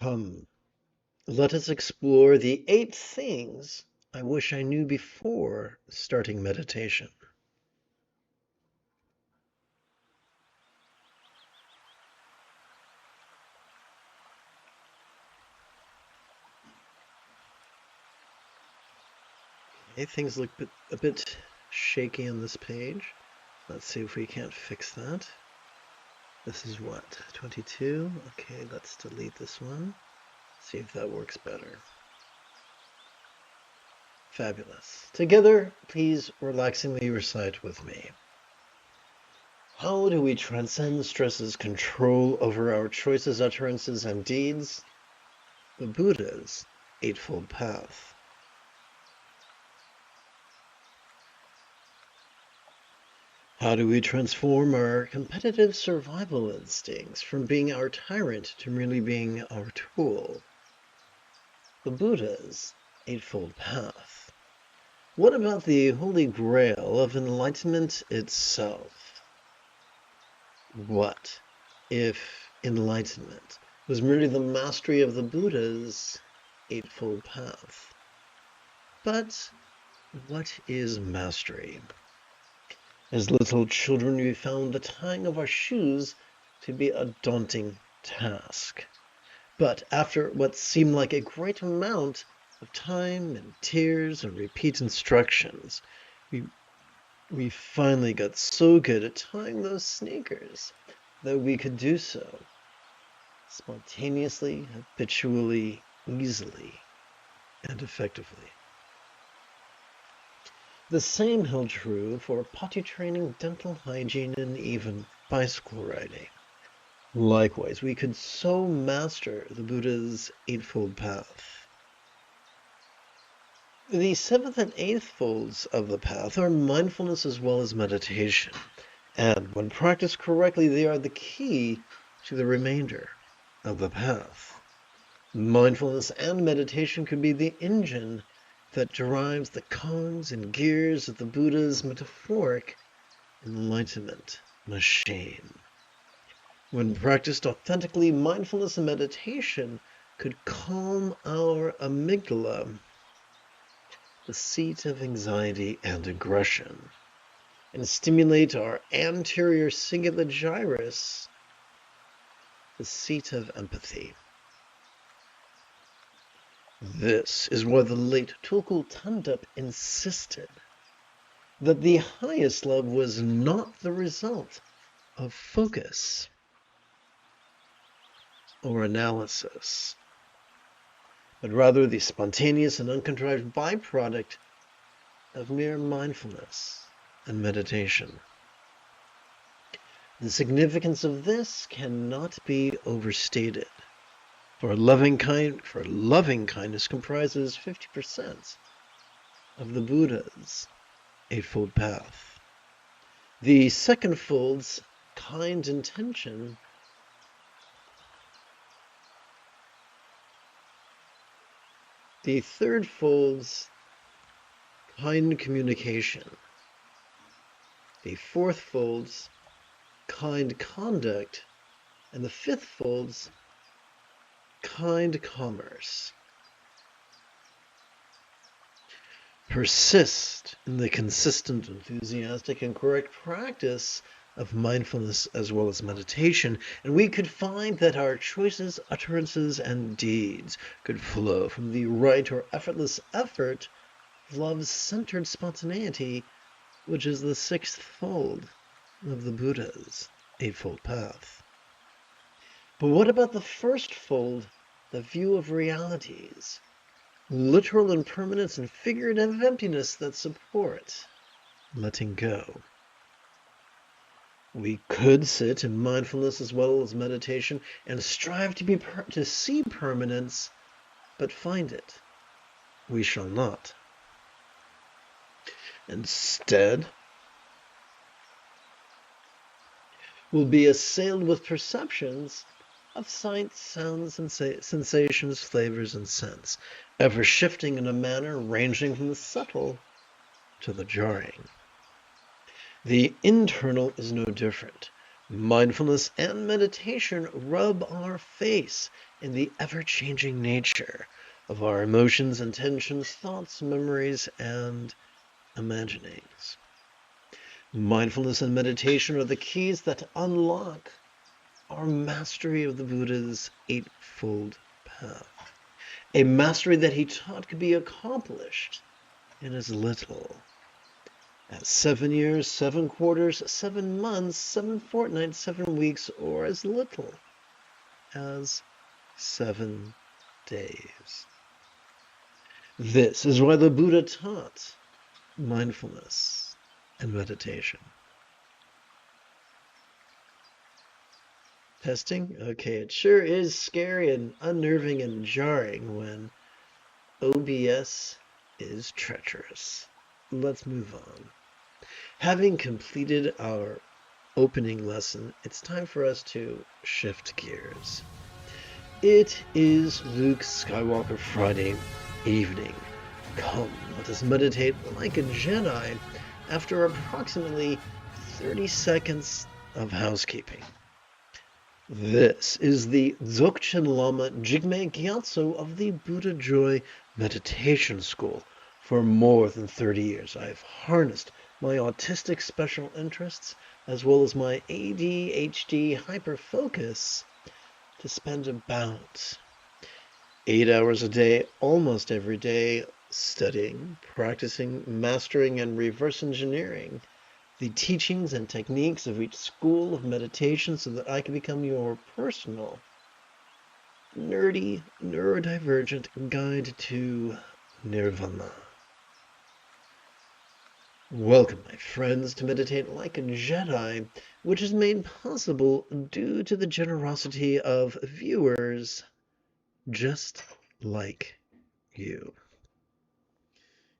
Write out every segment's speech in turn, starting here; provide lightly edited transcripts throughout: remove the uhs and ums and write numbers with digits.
Come, let us explore the 8 things I wish I knew before starting meditation. Okay, things look a bit shaky on this page. Let's see if we can't fix that. This is what, 22? Okay, let's delete this one. See if that works better. Fabulous. Together, please relaxingly recite with me. How do we transcend stress's control over our choices, utterances, and deeds? The Buddha's Eightfold Path. How do we transform our competitive survival instincts from being our tyrant to merely being our tool? The Buddha's Eightfold Path. What about the Holy Grail of enlightenment itself? What if enlightenment was merely the mastery of the Buddha's Eightfold Path? But what is mastery? As little children, we found the tying of our shoes to be a daunting task. But after what seemed like a great amount of time and tears and repeat instructions, we finally got so good at tying those sneakers that we could do so spontaneously, habitually, easily, and effectively. The same held true for potty training, dental hygiene, and even bicycle riding. Likewise, we could so master the Buddha's Eightfold Path. The 7th and 8th folds of the path are mindfulness as well as meditation, and when practiced correctly, they are the key to the remainder of the path. Mindfulness and meditation could be the engine that drives the cogs and gears of the Buddha's metaphoric enlightenment machine. When practiced authentically, mindfulness and meditation could calm our amygdala, the seat of anxiety and aggression, and stimulate our anterior cingulate gyrus, the seat of empathy. This is why the late Tulku Thondup insisted that the highest love was not the result of focus or analysis, but rather the spontaneous and uncontrived byproduct of mere mindfulness and meditation. The significance of this cannot be overstated. For loving kindness comprises 50% of the Buddha's Eightfold Path. The second fold's kind intention the third fold's kind communication. The fourth fold's kind conduct, and the fifth fold's kind commerce. Persist in the consistent, enthusiastic, and correct practice of mindfulness as well as meditation, and we could find that our choices, utterances, and deeds could flow from the right or effortless effort of love's centered spontaneity, which is the 6th fold of the Buddha's Eightfold Path. But what about the first fold, the view of realities, literal impermanence and figurative emptiness that support letting go? We could sit in mindfulness as well as meditation and strive to see permanence, but find it we shall not. Instead, we'll be assailed with perceptions of sights, sounds, and sensations, flavors, and scents, ever shifting in a manner ranging from the subtle to the jarring. The internal is no different. Mindfulness and meditation rub our face in the ever-changing nature of our emotions, intentions, thoughts, memories, and imaginings. Mindfulness and meditation are the keys that unlock our mastery of the Buddha's Eightfold Path. A mastery that he taught could be accomplished in as little as 7 years, 7 quarters, 7 months, 7 fortnights, 7 weeks, or as little as 7 days. This is why the Buddha taught mindfulness and meditation. Testing? Okay, it sure is scary and unnerving and jarring when OBS is treacherous. Let's move on. Having completed our opening lesson, it's time for us to shift gears. It is Luke Skywalker Friday evening. Come, let us meditate like a Jedi after approximately 30 seconds of housekeeping. This is the Dzogchen Lama Jigme Gyatso of the Buddha Joy Meditation School. For more than 30 years, I have harnessed my autistic special interests as well as my ADHD hyperfocus to spend about 8 hours a day, almost every day, studying, practicing, mastering, and reverse engineering the teachings and techniques of each school of meditation so that I can become your personal, nerdy, neurodivergent guide to nirvana. Welcome, my friends, to Meditate Like a Jedi, which is made possible due to the generosity of viewers just like you.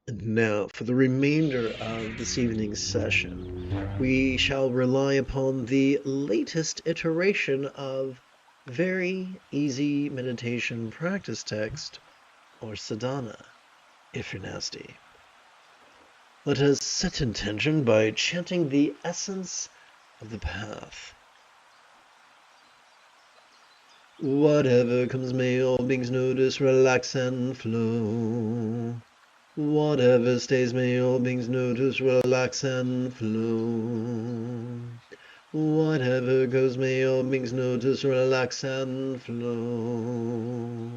And now, for the remainder of this evening's session, we shall rely upon the latest iteration of Very Easy Meditation Practice Text, or sadhana, if you're nasty. Let us set intention by chanting the essence of the path. Whatever comes may all beings notice, relax and flow. Whatever stays may all beings notice, relax and flow. Whatever goes may all beings notice, relax and flow.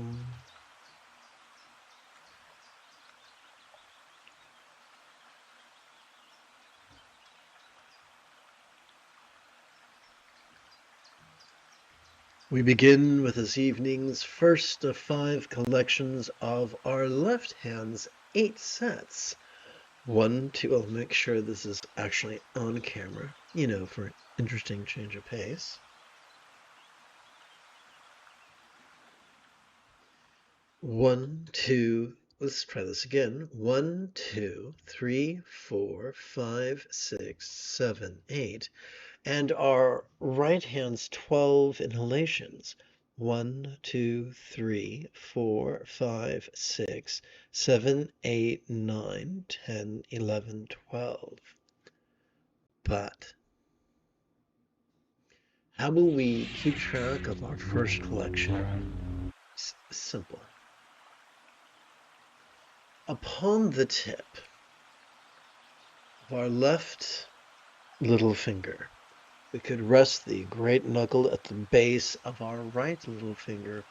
We begin with this evening's first of 5 collections of our left hand's 8 sets. 1, 2, I'll make sure this is actually on camera, for an interesting change of pace. 1, 2, let's try this again. 1, 2, 3, 4, 5, 6, 7, 8. And our right hand's 12 inhalations. 1, 2, 3, 4, 5, 6, 7, 8, 9, 10, 11, 12. But how will we keep track of our first collection? Simple. Upon the tip of our left little finger, we could rest the great knuckle at the base of our right little finger,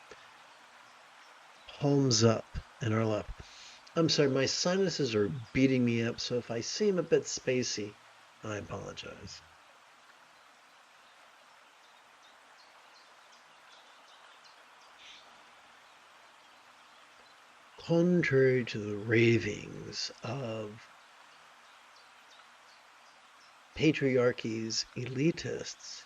palms up in our lap. I'm sorry, my sinuses are beating me up, so if I seem a bit spacey, I apologize. Contrary to the ravings of patriarchy's elitists,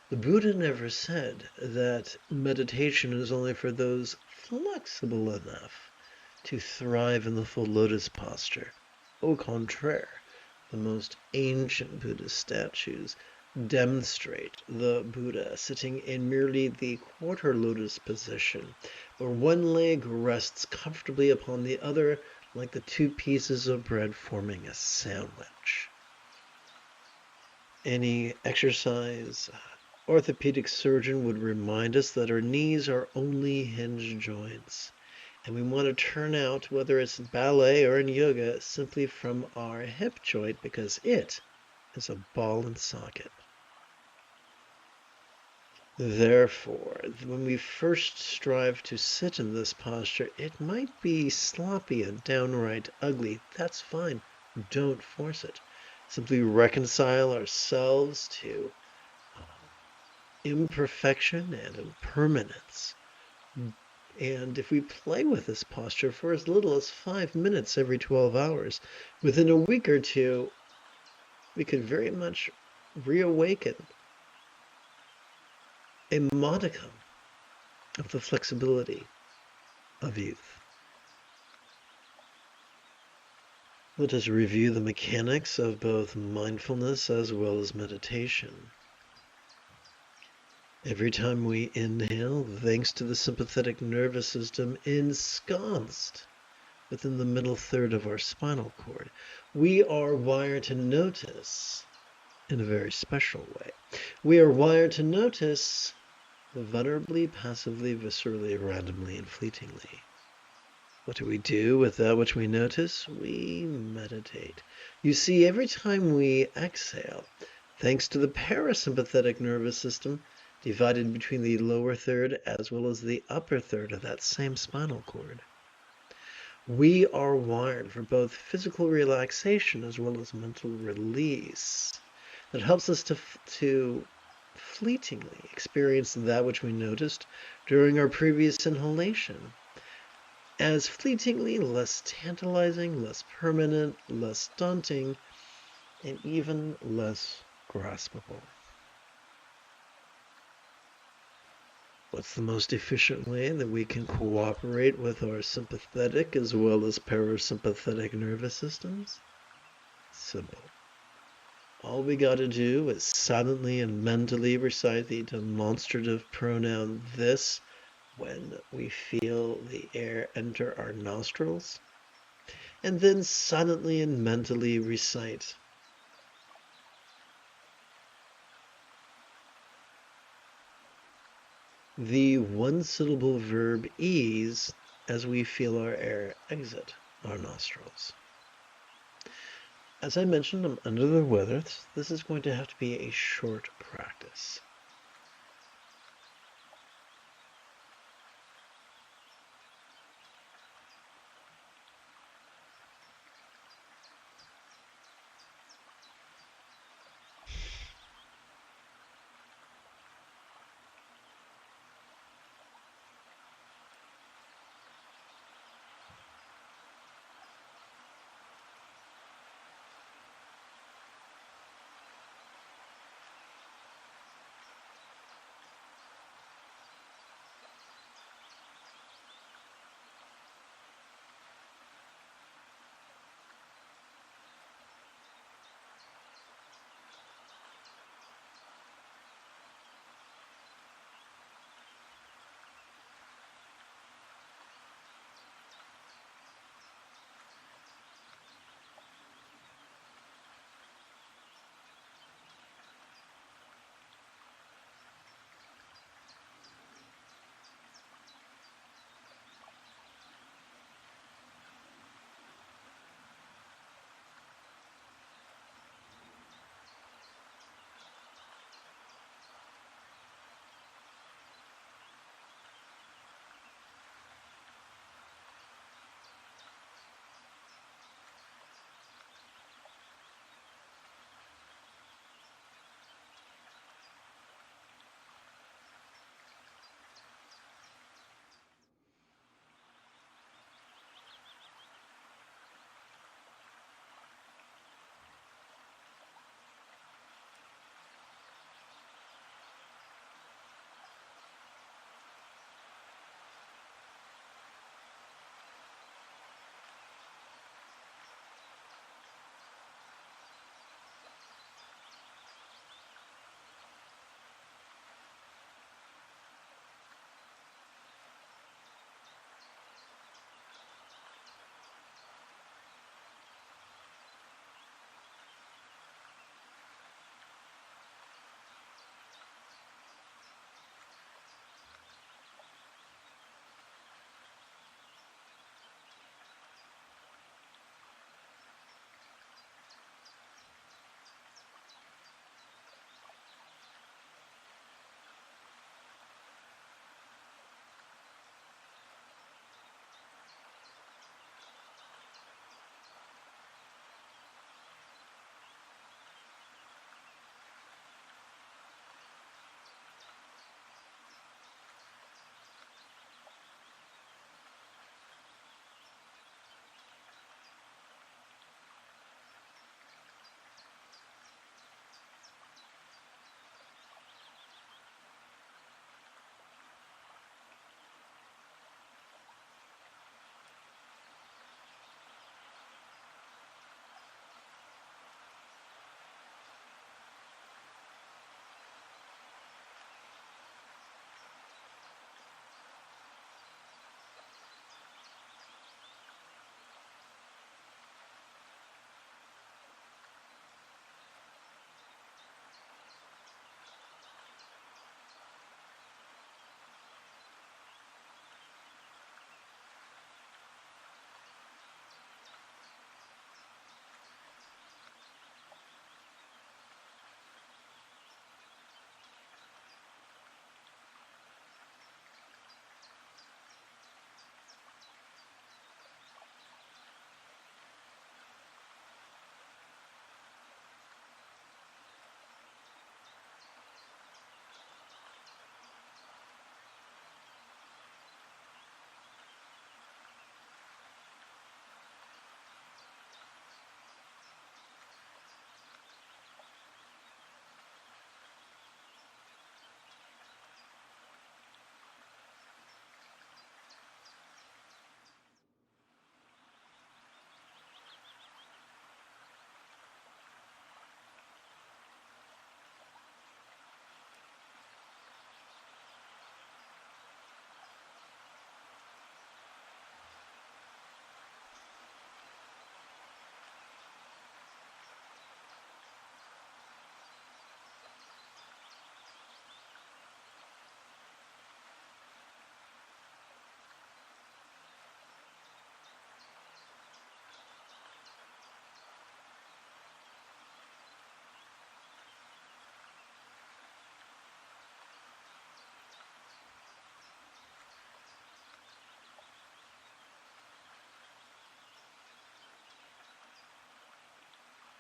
the Buddha never said that meditation is only for those flexible enough to thrive in the full lotus posture. Au contraire, the most ancient Buddhist statues demonstrate the Buddha sitting in merely the quarter lotus position, where one leg rests comfortably upon the other like the 2 pieces of bread forming a sandwich. Any exercise orthopedic surgeon would remind us that our knees are only hinge joints. And we want to turn out, whether it's ballet or in yoga, simply from our hip joint because it is a ball and socket. Therefore, when we first strive to sit in this posture, it might be sloppy and downright ugly. That's fine. Don't force it. Simply reconcile ourselves to imperfection and impermanence. And if we play with this posture for as little as 5 minutes every 12 hours, within a week or two, we could very much reawaken a modicum of the flexibility of youth. Let us review the mechanics of both mindfulness as well as meditation. Every time we inhale, thanks to the sympathetic nervous system ensconced within the middle third of our spinal cord, we are wired to notice in a very special way. We are wired to notice vulnerably, passively, viscerally, randomly, and fleetingly. What do we do with that which we notice? We meditate. You see, every time we exhale, thanks to the parasympathetic nervous system, divided between the lower third as well as the upper third of that same spinal cord, we are wired for both physical relaxation as well as mental release. That helps us to fleetingly experience that which we noticed during our previous inhalation as fleetingly less tantalizing, less permanent, less daunting, and even less graspable. What's the most efficient way that we can cooperate with our sympathetic as well as parasympathetic nervous systems? Simple. All we got to do is silently and mentally recite the demonstrative pronoun this when we feel the air enter our nostrils, and then silently and mentally recite the one-syllable verb ease as we feel our air exit our nostrils. As I mentioned, I'm under the weather. This is going to have to be a short practice.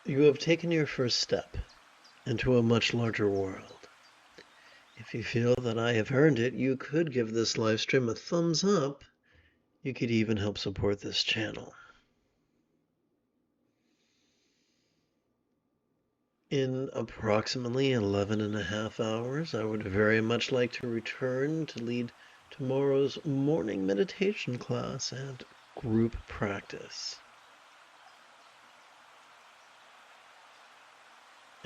You have taken your first step into a much larger world. If you feel that I have earned it, you could give this live stream a thumbs up. You could even help support this channel. In approximately 11.5 hours, I would very much like to return to lead tomorrow's morning meditation class and group practice.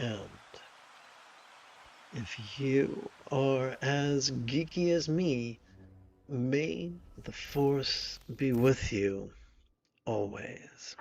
And if you are as geeky as me, may the Force be with you always.